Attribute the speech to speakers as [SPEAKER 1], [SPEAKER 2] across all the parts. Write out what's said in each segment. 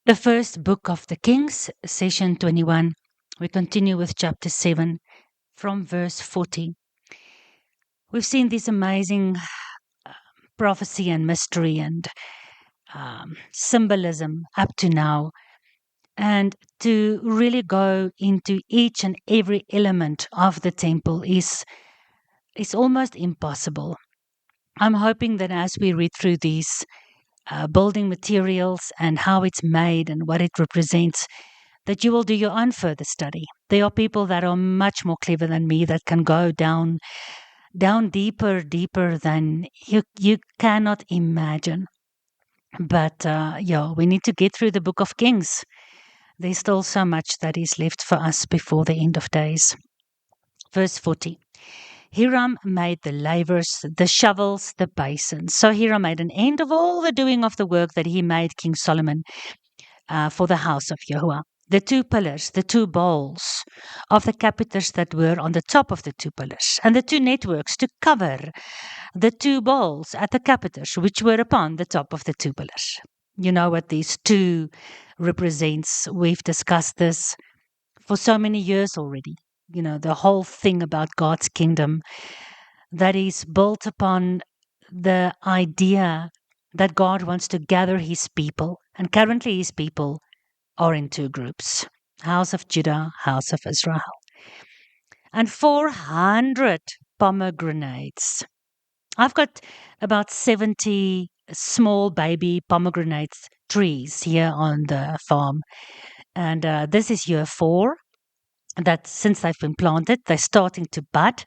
[SPEAKER 1] The first book of the Kings, session 21. We continue with chapter 7 from verse 40. We've seen this amazing prophecy and mystery and symbolism up to now. And to really go into each and every element of the temple is almost impossible. I'm hoping that as we read through these building materials and how it's made and what it represents, that you will do your own further study. There are people that are much more clever than me that can go down deeper than you cannot imagine. But we need to get through the book of Kings. There's still so much that is left for us before the end of days. Verse 40. Hiram made the lavers, the shovels, the basins. So Hiram made an end of all the doing of the work that he made King Solomon for the house of Yahuwah. The two pillars, the two bowls of the capiters that were on the top of the two pillars, and the two networks to cover the two bowls at the capiters, which were upon the top of the two pillars. You know what these two represents. We've discussed this for so many years already. You know, the whole thing about God's kingdom that is built upon the idea that God wants to gather his people. And currently his people are in two groups: House of Judah, House of Israel. And 400 pomegranates. I've got about 70 small baby pomegranate trees here on the farm. And this is year 4. That since they've been planted, they're starting to bud.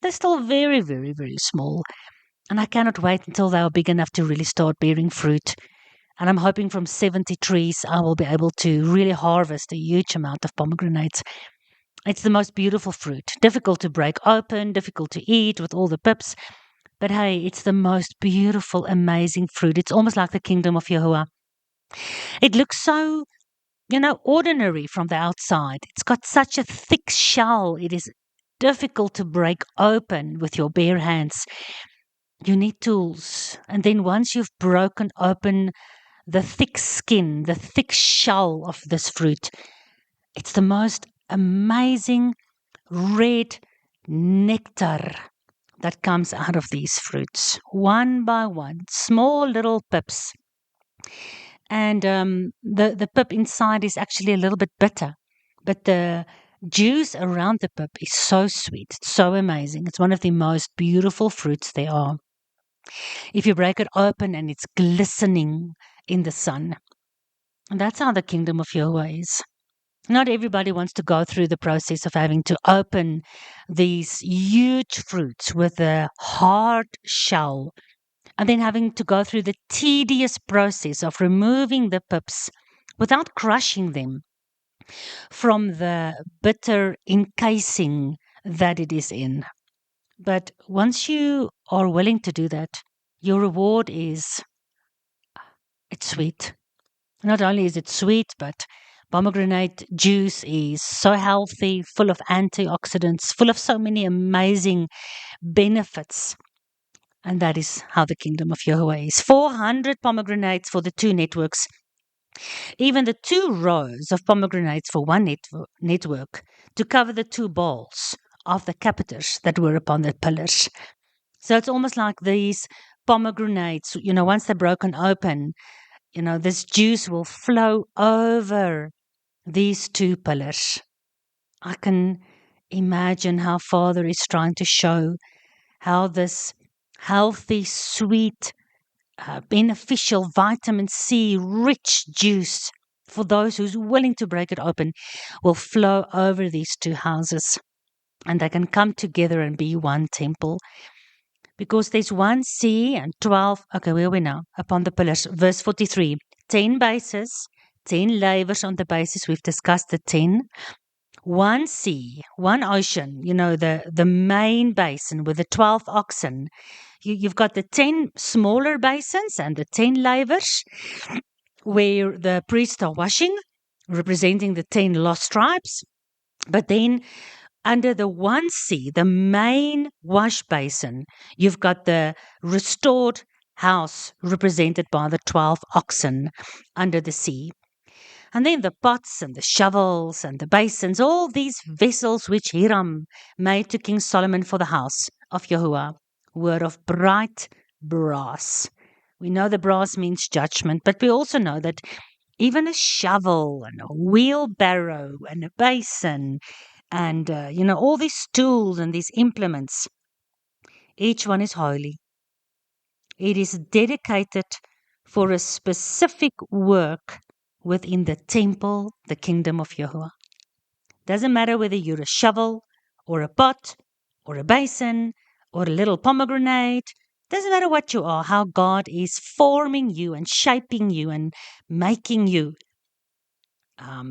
[SPEAKER 1] They're still very, very, very small. And I cannot wait until they are big enough to really start bearing fruit. And I'm hoping from 70 trees, I will be able to really harvest a huge amount of pomegranates. It's the most beautiful fruit. Difficult to break open, difficult to eat with all the pips. But hey, it's the most beautiful, amazing fruit. It's almost like the kingdom of Yahuwah. It looks so, ordinary from the outside. It's got such a thick shell. It is difficult to break open with your bare hands. You need tools. And then once you've broken open the thick skin, the thick shell of this fruit, it's the most amazing red nectar that comes out of these fruits, one by one, small little pips. And the pip inside is actually a little bit bitter, but the juice around the pip is so sweet, so amazing. It's one of the most beautiful fruits there are. If you break it open and it's glistening in the sun. And that's how the kingdom of Yahweh is. Not everybody wants to go through the process of having to open these huge fruits with a hard shell and then having to go through the tedious process of removing the pips without crushing them from the bitter encasing that it is in. But once you are willing to do that, your reward is it's sweet. Not only is it sweet, but pomegranate juice is so healthy, full of antioxidants, full of so many amazing benefits. And that is how the kingdom of Yahweh is. 400 pomegranates for the two networks. Even the 2 rows of pomegranates for one network to cover the 2 bowls of the capiters that were upon the pillars. So it's almost like these pomegranates, once they're broken open, this juice will flow over these 2 pillars. I can imagine how Father is trying to show how this healthy, sweet, beneficial vitamin C rich juice for those who's willing to break it open will flow over these 2 houses, and they can come together and be one temple. Because there's 1 sea and 12, okay, where are we now? Upon the pillars, verse 43, 10 bases, 10 lavers on the bases. We've discussed the 10. 1 sea, 1 ocean, the main basin with the 12 oxen. You've got the 10 smaller basins and the 10 lavers where the priests are washing, representing the 10 lost tribes. But then under the 1 sea, the main wash basin, you've got the restored house represented by the 12 oxen under the sea. And then the pots and the shovels and the basins, all these vessels which Hiram made to King Solomon for the house of Yahuwah, were of bright brass. We know the brass means judgment, but we also know that even a shovel and a wheelbarrow and a basin and, all these tools and these implements, each one is holy. It is dedicated for a specific work within the temple, the kingdom of Yahuwah. Doesn't matter whether you're a shovel or a pot or a basin or a little pomegranate. Doesn't matter what you are, how God is forming you and shaping you and making you.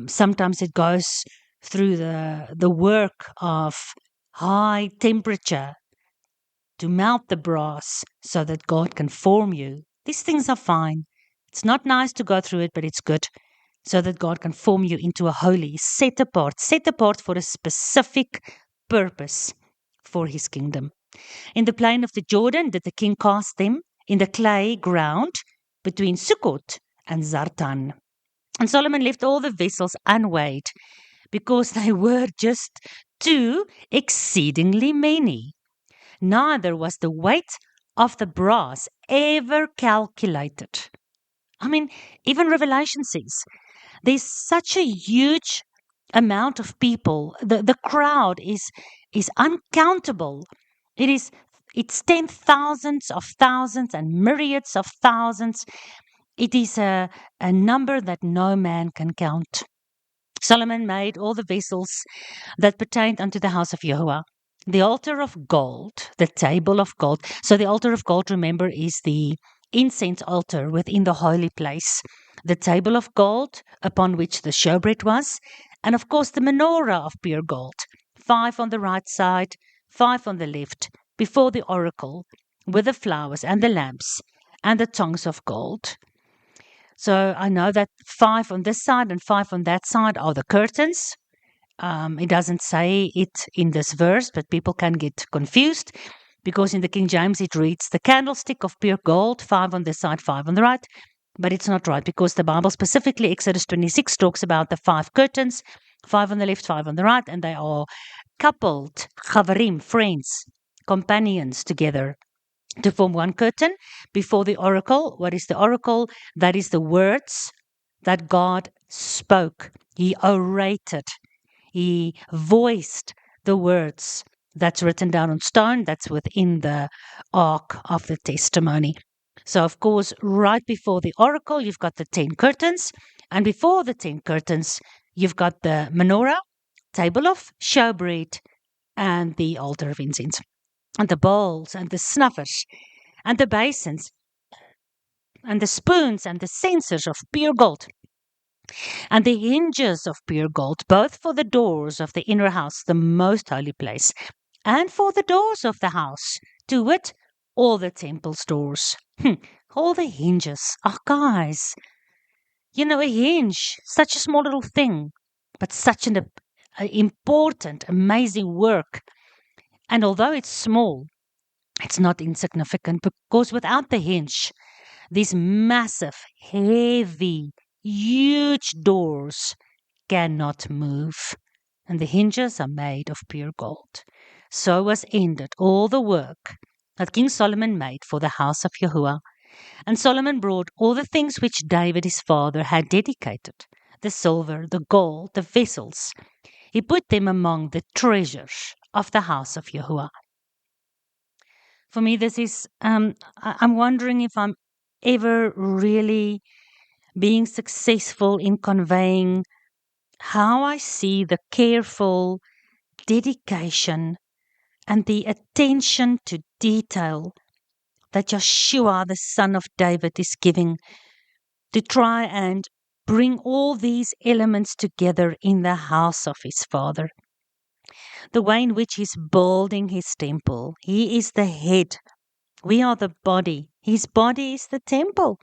[SPEAKER 1] Sometimes it goes through the work of high temperature to melt the brass so that God can form you. These things are fine. It's not nice to go through it, but it's good so that God can form you into a holy, set apart for a specific purpose for his kingdom. In the plain of the Jordan did the king cast them in the clay ground between Sukkot and Zartan. And Solomon left all the vessels unweighed because they were just too exceedingly many. Neither was the weight of the brass ever calculated. I mean, even Revelation says there's such a huge amount of people. The crowd is uncountable. It's 10,000s of thousands and myriads of thousands. It is a number that no man can count. Solomon made all the vessels that pertained unto the house of Jehovah. The altar of gold, the table of gold. So the altar of gold, remember, is the incense altar within the holy place. The table of gold upon which the showbread was, and of course the menorah of pure gold. 5 on the right side, 5 on the left, before the oracle, with the flowers and the lamps and the tongues of gold. So I know that 5 on this side and 5 on that side are the curtains. It doesn't say it in this verse, but people can get confused because in the King James it reads the candlestick of pure gold, 5 on this side, 5 on the right. But it's not right because the Bible, specifically Exodus 26, talks about the 5 curtains, 5 on the left, 5 on the right, and they are coupled, chavarim, friends, companions together to form one curtain before the oracle. What is the oracle? That is the words that God spoke. He orated. He voiced the words that's written down on stone that's within the ark of the testimony. So, of course, right before the oracle, you've got the 10 curtains. And before the 10 curtains, you've got the menorah, table of showbread, and the altar of incense, and the bowls, and the snuffers, and the basins, and the spoons, and the censers of pure gold, and the hinges of pure gold, both for the doors of the inner house, the most holy place, and for the doors of the house, to wit, all the temple's doors. All the hinges. Oh, guys, a hinge, such a small little thing, but such an important, amazing work. And although it's small, it's not insignificant because without the hinge, these massive, heavy, huge doors cannot move, and the hinges are made of pure gold. So was ended all the work that King Solomon made for the house of Yahuwah. And Solomon brought all the things which David his father had dedicated, the silver, the gold, the vessels. He put them among the treasures of the house of Yahuwah. For me, this is, I'm wondering if I'm ever really being successful in conveying how I see the careful dedication and the attention to detail that Joshua, the son of David, is giving to try and bring all these elements together in the house of his father. The way in which he's building his temple. He is the head. We are the body. His body is the temple.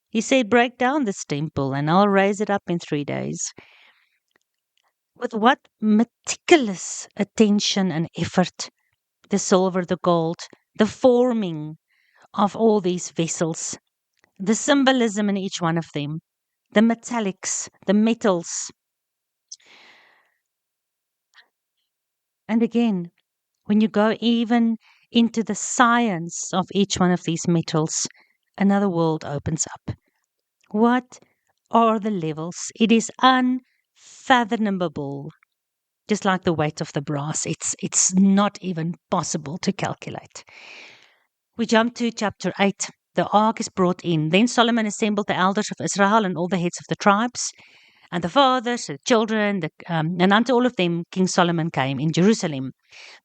[SPEAKER 1] He said, break down this temple and I'll raise it up in 3 days. With what meticulous attention and effort, the silver, the gold, the forming of all these vessels, the symbolism in each one of them, the metallics, the metals. And again, when you go even into the science of each one of these metals, another world opens up. What are the levels? It is unfathomable. Just like the weight of the brass, it's not even possible to calculate. We jump to chapter 8. The ark is brought in. Then Solomon assembled the elders of Israel and all the heads of the tribes, and the fathers, the children, and unto all of them King Solomon came in Jerusalem,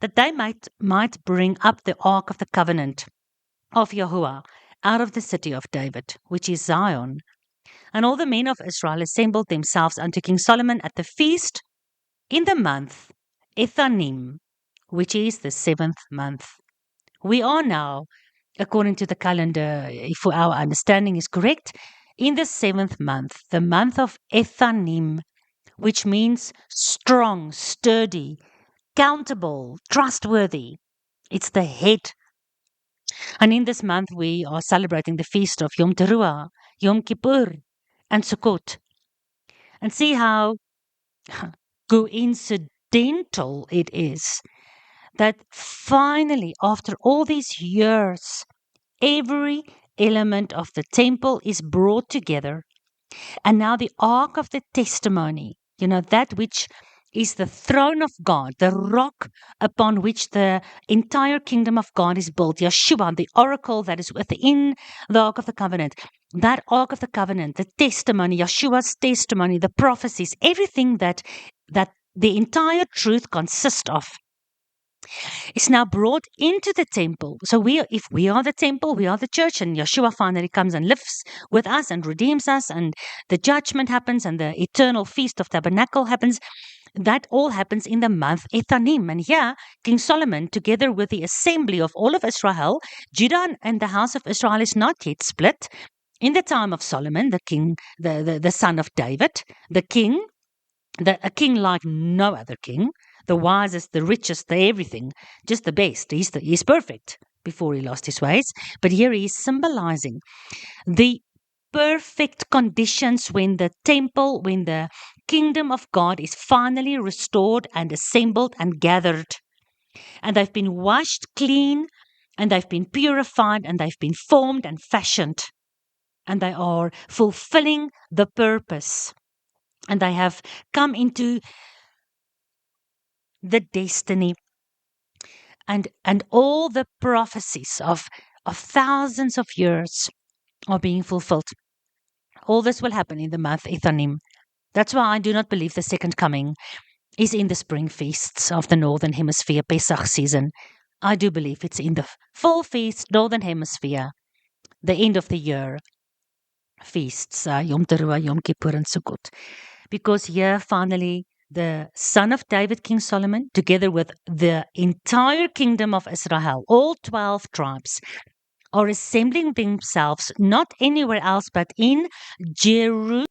[SPEAKER 1] that they might bring up the ark of the covenant of Yahuwah out of the city of David, which is Zion. And all the men of Israel assembled themselves unto King Solomon at the feast in the month Ethanim, which is the 7th month. We are now, according to the calendar, if our understanding is correct, in the 7th month, the month of Ethanim, which means strong, sturdy, countable, trustworthy. It's the head. And in this month, we are celebrating the feast of Yom Teruah, Yom Kippur, and Sukkot. And see how coincidental it is that finally, after all these years, every element of the temple is brought together. And now the ark of the testimony, that which is the throne of God, the rock upon which the entire kingdom of God is built, Yeshua, the oracle that is within the ark of the covenant, that ark of the covenant, the testimony, Yeshua's testimony, the prophecies, everything that the entire truth consists of is now brought into the temple. So if we are the temple, we are the church, and Yeshua finally comes and lives with us and redeems us, and the judgment happens, and the eternal feast of tabernacle happens. That all happens in the month Ethanim. And here, King Solomon, together with the assembly of all of Israel, Judah and the house of Israel is not yet split. In the time of Solomon, the king, the son of David, the king, a king like no other king, the wisest, the richest, the everything, just the best. He's perfect before he lost his ways. But here he is symbolizing the perfect conditions when the temple, when the kingdom of God is finally restored and assembled and gathered. And they've been washed clean, and they've been purified, and they've been formed and fashioned. And they are fulfilling the purpose. And they have come into the destiny and all the prophecies of thousands of years are being fulfilled. All this will happen in the month Ethanim. That's why I do not believe the second coming is in the spring feasts of the Northern Hemisphere Pesach season. I do believe it's in the full feast, Northern Hemisphere, the end of the year feasts, Yom Teruah, Yom Kippur, and Sukkot. Because here, finally, the son of David, King Solomon, together with the entire kingdom of Israel, all 12 tribes, are assembling themselves not anywhere else but in Jerusalem.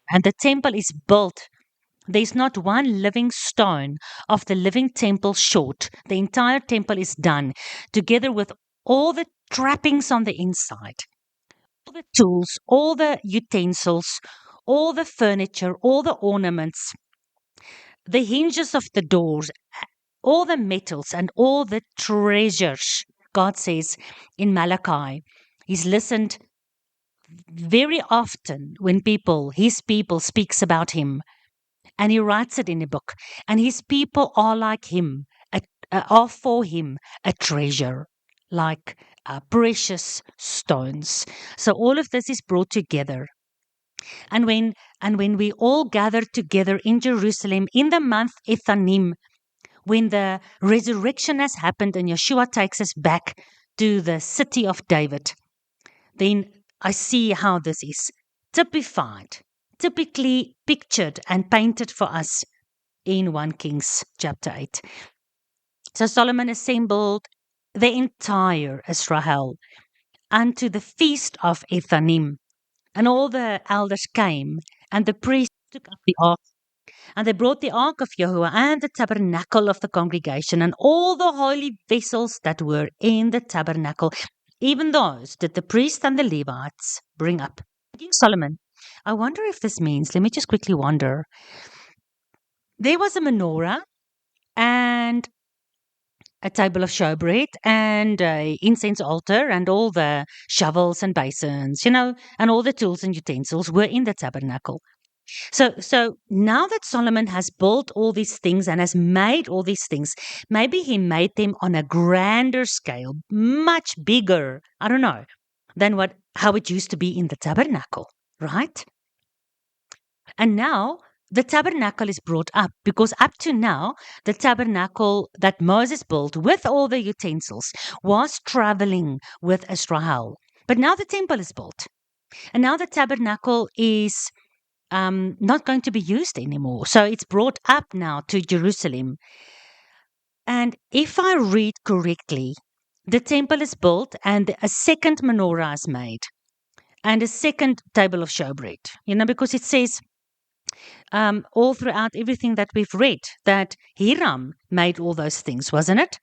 [SPEAKER 1] And the temple is built. There's not one living stone of the living temple short. The entire temple is done, together with all the trappings on the inside, all the tools, all the utensils, all the furniture, all the ornaments, the hinges of the doors, all the metals, and all the treasures. God says in Malachi, He's listened very often when His people speaks about Him, and He writes it in a book. And His people are like Him, are for Him a treasure, like precious stones. So all of this is brought together. And when we all gather together in Jerusalem in the month Ethanim, when the resurrection has happened and Yeshua takes us back to the city of David, then I see how this is typified, typically pictured and painted for us in 1 Kings chapter 8. So Solomon assembled the entire Israel unto the feast of Ethanim. And all the elders came, and the priests took up the ark, and they brought the ark of Yahuwah and the tabernacle of the congregation, and all the holy vessels that were in the tabernacle, even those did the priests and the Levites bring up. King Solomon I wonder if this means, let me just quickly wonder. There was a menorah and a table of showbread and a incense altar and all the shovels and basins, and all the tools and utensils were in the tabernacle. So now that Solomon has built all these things and has made all these things, maybe he made them on a grander scale, much bigger, I don't know, than how it used to be in the tabernacle, right? And now the tabernacle is brought up because up to now, the tabernacle that Moses built with all the utensils was traveling with Israel. But now the temple is built. And now the tabernacle is not going to be used anymore. So it's brought up now to Jerusalem. And if I read correctly, the temple is built and a second menorah is made and a second table of showbread, because it says all throughout everything that we've read that Hiram made all those things, wasn't it?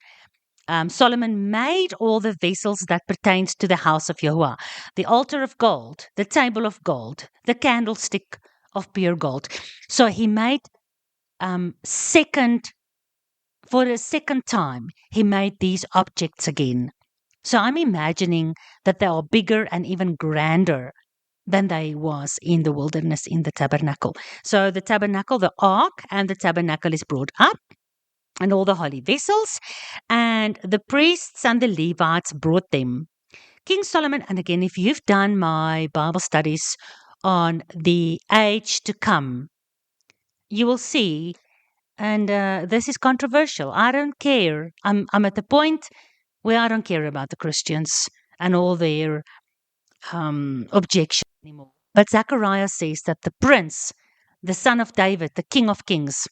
[SPEAKER 1] Solomon made all the vessels that pertained to the house of Yahuwah, the altar of gold, the table of gold, the candlestick of pure gold. So he made for a second time, he made these objects again. So I'm imagining that they are bigger and even grander than they was in the wilderness in the tabernacle. So the tabernacle, the ark and the tabernacle is brought up and all the holy vessels, and the priests and the Levites brought them. King Solomon, and again, if you've done my Bible studies on the age to come, you will see, and this is controversial. I don't care. I'm at the point where I don't care about the Christians and all their objections anymore. But Zechariah says that the prince, the son of David, the king of kings,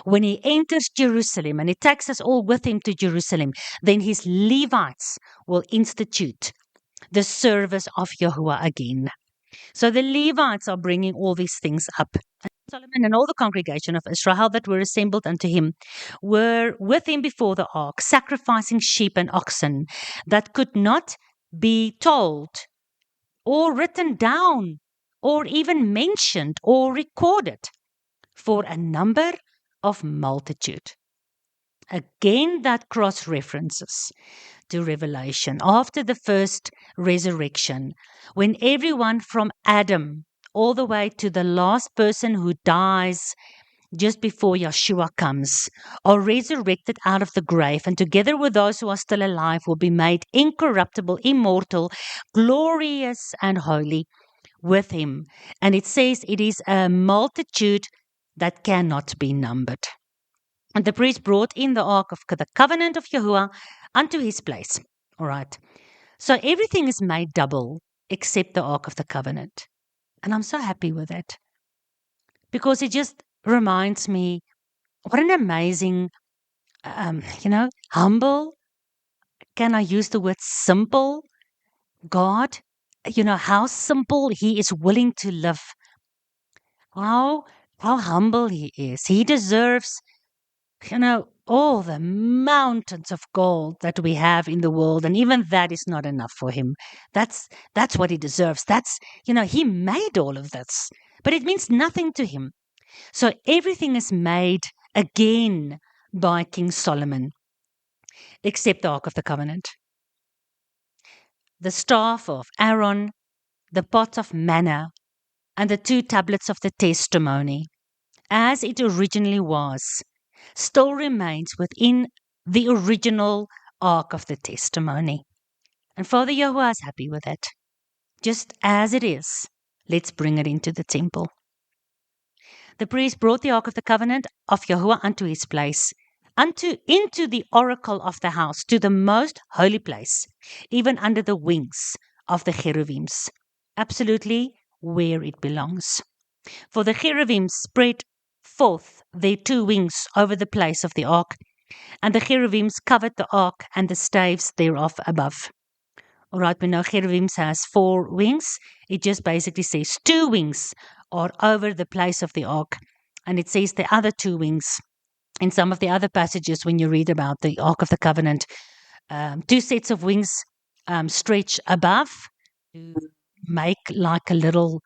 [SPEAKER 1] when he enters Jerusalem and he takes us all with him to Jerusalem, then his Levites will institute the service of Yahuwah again. So the Levites are bringing all these things up. Solomon and all the congregation of Israel that were assembled unto him were with him before the ark, sacrificing sheep and oxen that could not be told or written down or even mentioned or recorded for a number of multitude. Again, that cross references to Revelation after the first resurrection, when everyone from Adam all the way to the last person who dies just before Yeshua comes are resurrected out of the grave, and together with those who are still alive will be made incorruptible, immortal, glorious, and holy with him. And it says it is a multitude that cannot be numbered. And the priest brought in the ark of the covenant of Yahuwah unto his place. All right. So everything is made double except the ark of the covenant. And I'm so happy with it because it just reminds me what an amazing, humble, can I use the word simple? God, how simple he is willing to live. How, how humble he is. He deserves all the mountains of gold that we have in the world, and even that is not enough for him. That's what he deserves. He made all of this, but it means nothing to him. So everything is made again by King Solomon, except the Ark of the Covenant, the staff of Aaron, the pot of manna, and the 2 tablets of the testimony, as it originally was, still remains within the original Ark of the Testimony. And Father Yahuwah is happy with it. Just as it is, let's bring it into the temple. The priest brought the Ark of the Covenant of Yahuwah unto his place, into the oracle of the house, to the most holy place, even under the wings of the cherubims, absolutely where it belongs. For the cherubims spread forth their 2 wings over the place of the ark, and the cherubims covered the ark and the staves thereof above. All right, we know cherubims has 4 wings. It just basically says 2 wings are over the place of the ark, and it says the other 2 wings in some of the other passages when you read about the Ark of the Covenant. 2 sets of wings stretch above to make like a little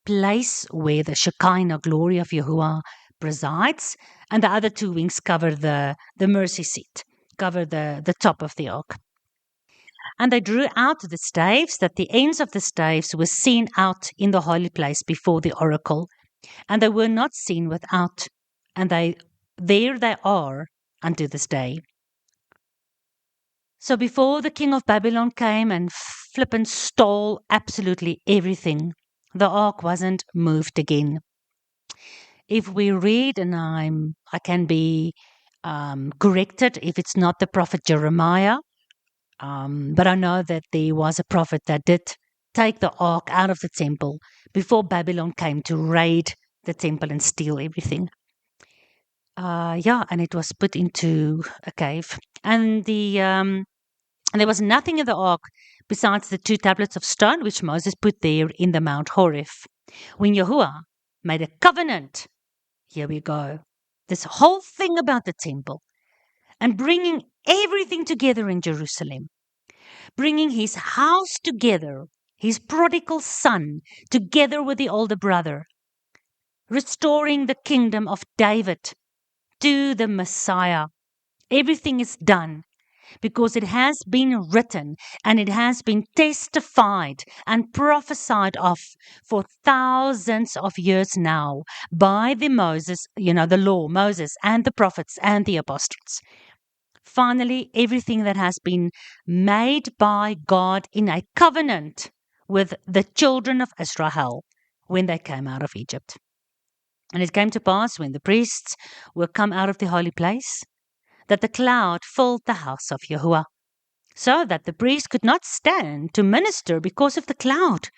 [SPEAKER 1] place where the Shekinah glory of Yahuwah presides, and the other two wings cover the mercy seat, cover the top of the ark. And they drew out the staves, that the ends of the staves were seen out in the holy place before the oracle, and they were not seen without, and there they are unto this day. So before the king of Babylon came and flippin' stole absolutely everything, the ark wasn't moved again. If we read, and I can be corrected if it's not the prophet Jeremiah, but I know that there was a prophet that did take the ark out of the temple before Babylon came to raid the temple and steal everything. And it was put into a cave. And there was nothing in the ark besides the 2 tablets of stone which Moses put there in the Mount Horeb. When Yahuwah made a covenant, here we go, this whole thing about the temple and bringing everything together in Jerusalem, bringing his house together, his prodigal son together with the older brother, restoring the kingdom of David to the Messiah. Everything is done because it has been written and it has been testified and prophesied of for thousands of years now by the law, Moses and the prophets and the apostles. Finally, everything that has been made by God in a covenant with the children of Israel when they came out of Egypt. And it came to pass when the priests were come out of the holy place that the cloud filled the house of Yahuwah, so that the priest could not stand to minister because of the cloud.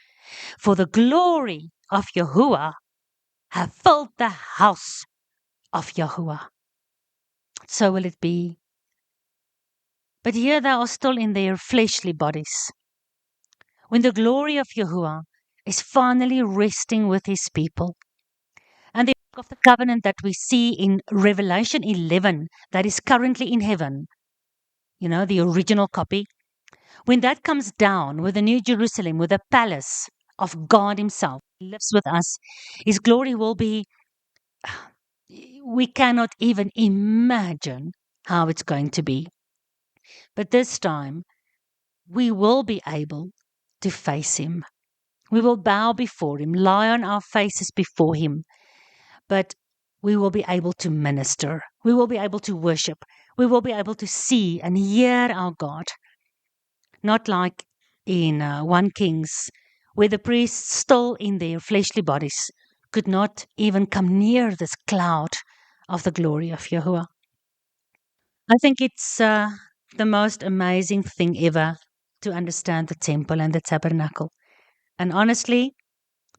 [SPEAKER 1] For the glory of Yahuwah have filled the house of Yahuwah. So will it be. But here they are still in their fleshly bodies. When the glory of Yahuwah is finally resting with his people. And the ark of the covenant that we see in Revelation 11, that is currently in heaven, the original copy, when that comes down with the New Jerusalem, with the palace of God himself, he lives with us, his glory will be, we cannot even imagine how it's going to be. But this time, we will be able to face him. We will bow before him, lie on our faces before him, but we will be able to minister. We will be able to worship. We will be able to see and hear our God. Not like in 1 Kings, where the priests still in their fleshly bodies could not even come near this cloud of the glory of Yahuwah. I think it's the most amazing thing ever to understand the temple and the tabernacle. And honestly,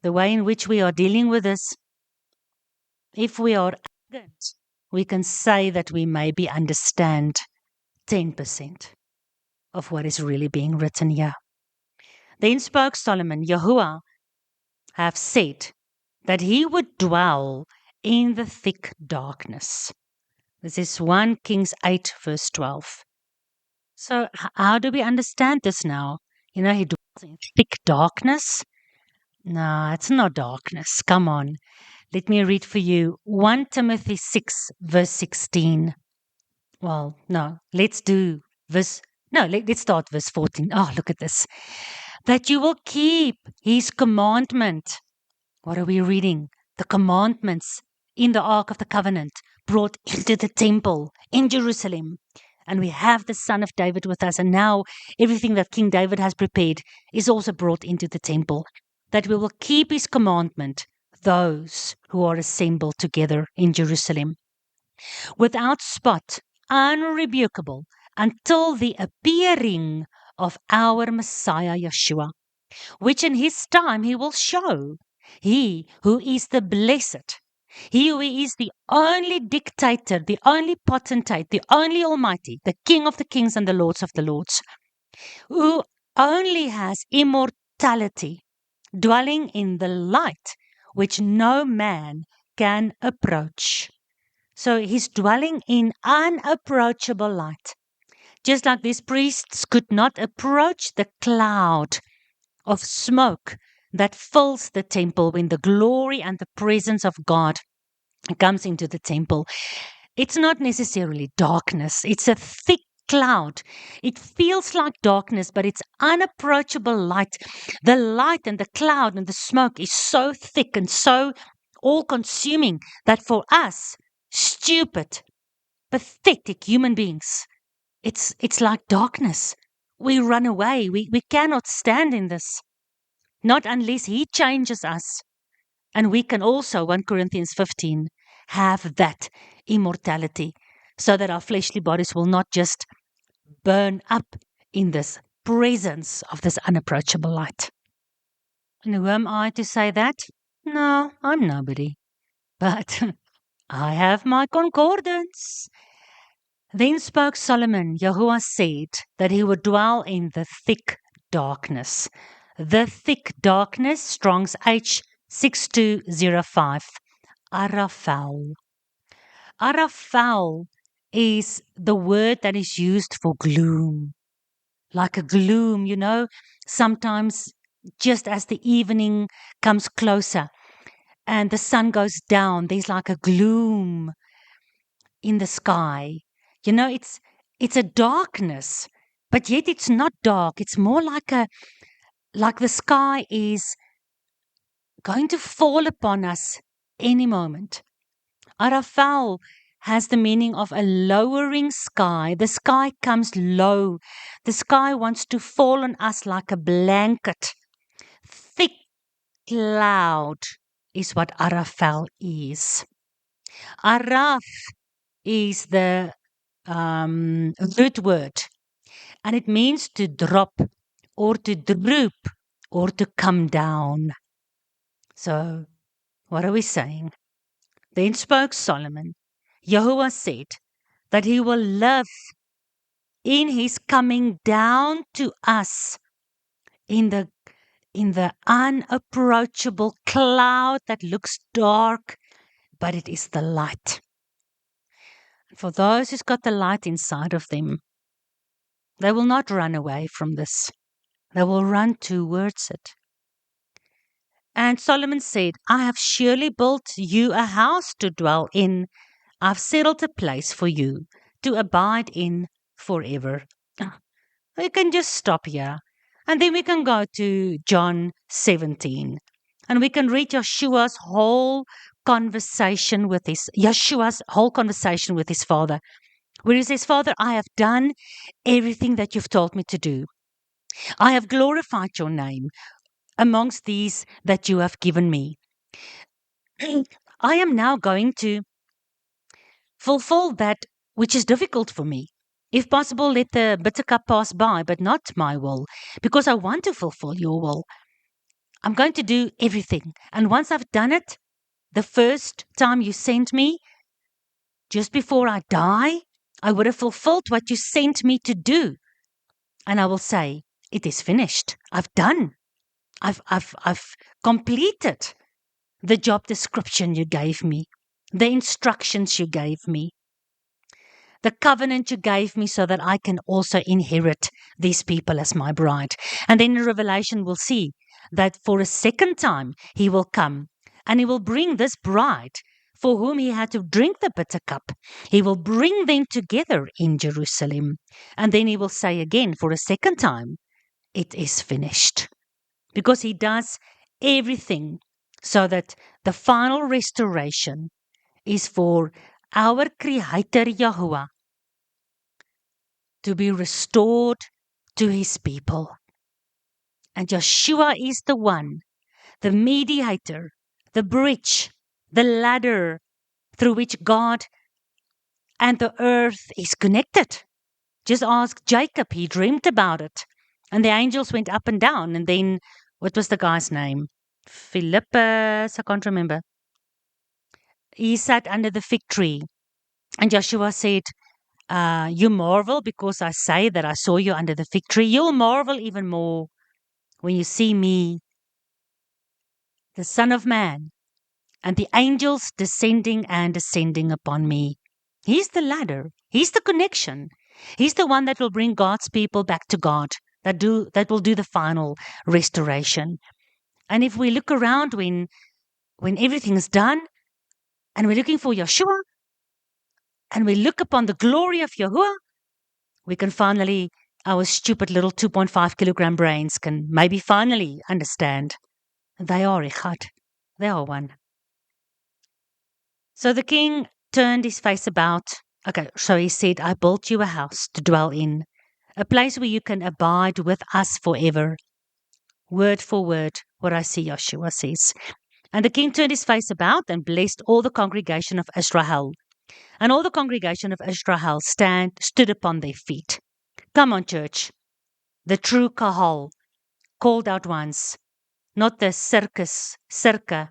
[SPEAKER 1] the way in which we are dealing with this, if we are arrogant, we can say that we maybe understand 10% of what is really being written here. Then spoke Solomon, Yahuwah have said that he would dwell in the thick darkness. This is 1 Kings 8, verse 12. So how do we understand this now? He dwells in thick darkness? No, it's not darkness. Come on. Let me read for you 1 Timothy 6, verse 16. Well, no, let's start verse 14. Oh, look at this. That you will keep his commandment. What are we reading? The commandments in the Ark of the Covenant brought into the temple in Jerusalem. And we have the Son of David with us. And now everything that King David has prepared is also brought into the temple. That we will keep his commandment, those who are assembled together in Jerusalem, without spot, unrebukable, until the appearing of our Messiah Yeshua, which in his time he will show. He who is the blessed, he who is the only dictator, the only potentate, the only almighty, the King of the kings and the lords of the lords, who only has immortality, dwelling in the light which no man can approach. So he's dwelling in unapproachable light. Just like these priests could not approach the cloud of smoke that fills the temple when the glory and the presence of God comes into the temple. It's not necessarily darkness, it's a thick cloud. It feels like darkness, but it's unapproachable light. The light and the cloud and the smoke is so thick and so all consuming that for us, stupid, pathetic human beings, it's like darkness. We run away. We cannot stand in this. Not unless He changes us. And we can also, 1 Corinthians 15, have that immortality so that our fleshly bodies will not just burn up in this presence of this unapproachable light. And who am I to say that? No, I'm nobody. But I have my concordance. Then spoke Solomon, Yahuwah said that he would dwell in the thick darkness. The thick darkness, Strong's H6205. Arafel. Arafel is the word that is used for gloom. Like a gloom, sometimes just as the evening comes closer and the sun goes down, there's like a gloom in the sky. It's a darkness, but yet it's not dark. It's more like the sky is going to fall upon us any moment. Arafel has the meaning of a lowering sky. The sky comes low. The sky wants to fall on us like a blanket. Thick cloud is what Arafel is. Araf is the root word, and it means to drop or to droop or to come down. So, what are we saying? Then spoke Solomon. Yahuwah said that he will live in his coming down to us in the unapproachable cloud that looks dark, but it is the light. For those who's got the light inside of them, they will not run away from this. They will run towards it. And Solomon said, I have surely built you a house to dwell in. I've settled a place for you to abide in forever. We can just stop here. And then we can go to John 17. And we can read Yeshua's whole conversation with his father, where he says, Father, I have done everything that you've told me to do. I have glorified your name amongst these that you have given me. I am now going to fulfill that which is difficult for me. If possible, let the bitter cup pass by, but not my will, because I want to fulfill your will. I'm going to do everything. And once I've done it, the first time you sent me, just before I die, I would have fulfilled what you sent me to do. And I will say, it is finished. I've done. I've completed the job description you gave me, the instructions you gave me, the covenant you gave me so that I can also inherit these people as my bride. And then in Revelation, we'll see that for a second time, he will come and he will bring this bride for whom he had to drink the bitter cup. He will bring them together in Jerusalem. And then he will say again for a second time, it is finished. Because he does everything so that the final restoration is for our Creator Yahuwah to be restored to his people. And Yeshua is the one, the mediator, the bridge, the ladder through which God and the earth is connected. Just ask Jacob, he dreamed about it. And the angels went up and down. And then, what was the guy's name? Philippus, I can't remember. He sat under the fig tree. And Joshua said, you marvel because I say that I saw you under the fig tree. You'll marvel even more when you see me, the Son of Man, and the angels descending and ascending upon me. He's the ladder. He's the connection. He's the one that will bring God's people back to God, that will do the final restoration. And if we look around when everything is done and we're looking for Yeshua and we look upon the glory of Yahuwah, we can finally, our stupid little 2.5 kilogram brains can maybe finally understand they are Echad. They are one. So the king turned his face about. Okay, so he said, I built you a house to dwell in, a place where you can abide with us forever. Word for word, what I see Joshua says. And the king turned his face about and blessed all the congregation of Israel. And all the congregation of Israel stood upon their feet. Come on, church. The true kahal, called out ones, not the circa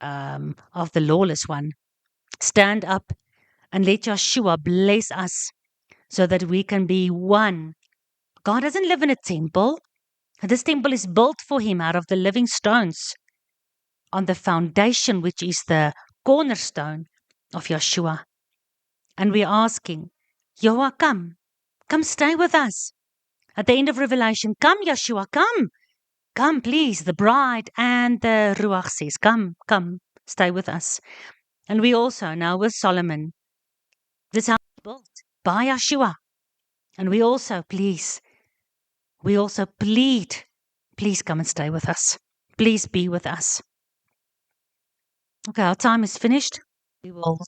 [SPEAKER 1] of the lawless one. Stand up and let Yeshua bless us so that we can be one. God doesn't live in a temple. This temple is built for him out of the living stones on the foundation, which is the cornerstone of Yeshua. And we're asking, Yahweh, come stay with us. At the end of Revelation, come, Yeshua, come, please. The bride and the Ruach says, come, stay with us. And we also, now with Solomon, this house is built by Yeshua. And we also plead, please come and stay with us. Please be with us. Okay, our time is finished. We will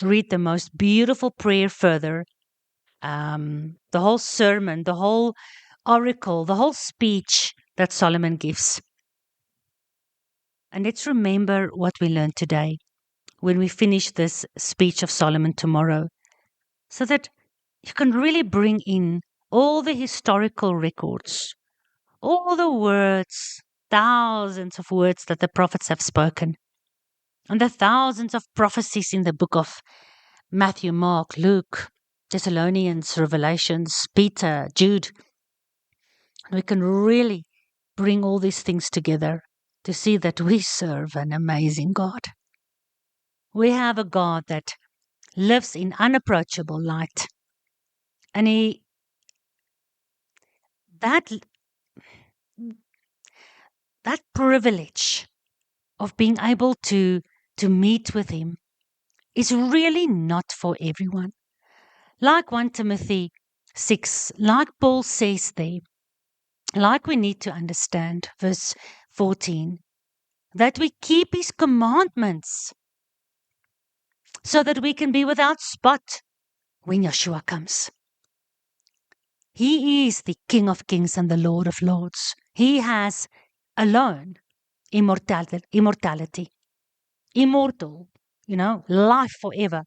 [SPEAKER 1] read the most beautiful prayer further. The whole sermon, the whole oracle, the whole speech that Solomon gives. And let's remember what we learned today when we finish this speech of Solomon tomorrow, so that you can really bring in all the historical records, all the words, thousands of words that the prophets have spoken, and the thousands of prophecies in the book of Matthew, Mark, Luke, Thessalonians, Revelations, Peter, Jude. And we can really bring all these things together to see that we serve an amazing God. We have a God that lives in unapproachable light. And that privilege of being able to meet with him is really not for everyone. Like 1 Timothy 6, like Paul says there, like we need to understand, verse 14, that we keep his commandments so that we can be without spot when Yeshua comes. He is the King of kings and the Lord of lords. He has alone immortality, immortal, life forever.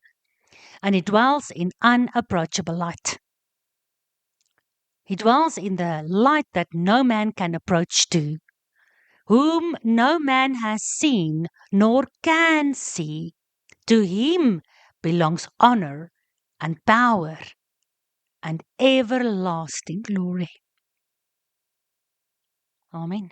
[SPEAKER 1] And he dwells in unapproachable light. He dwells in the light that no man can approach to, whom no man has seen nor can see. To him belongs honor and power and everlasting glory. Amen.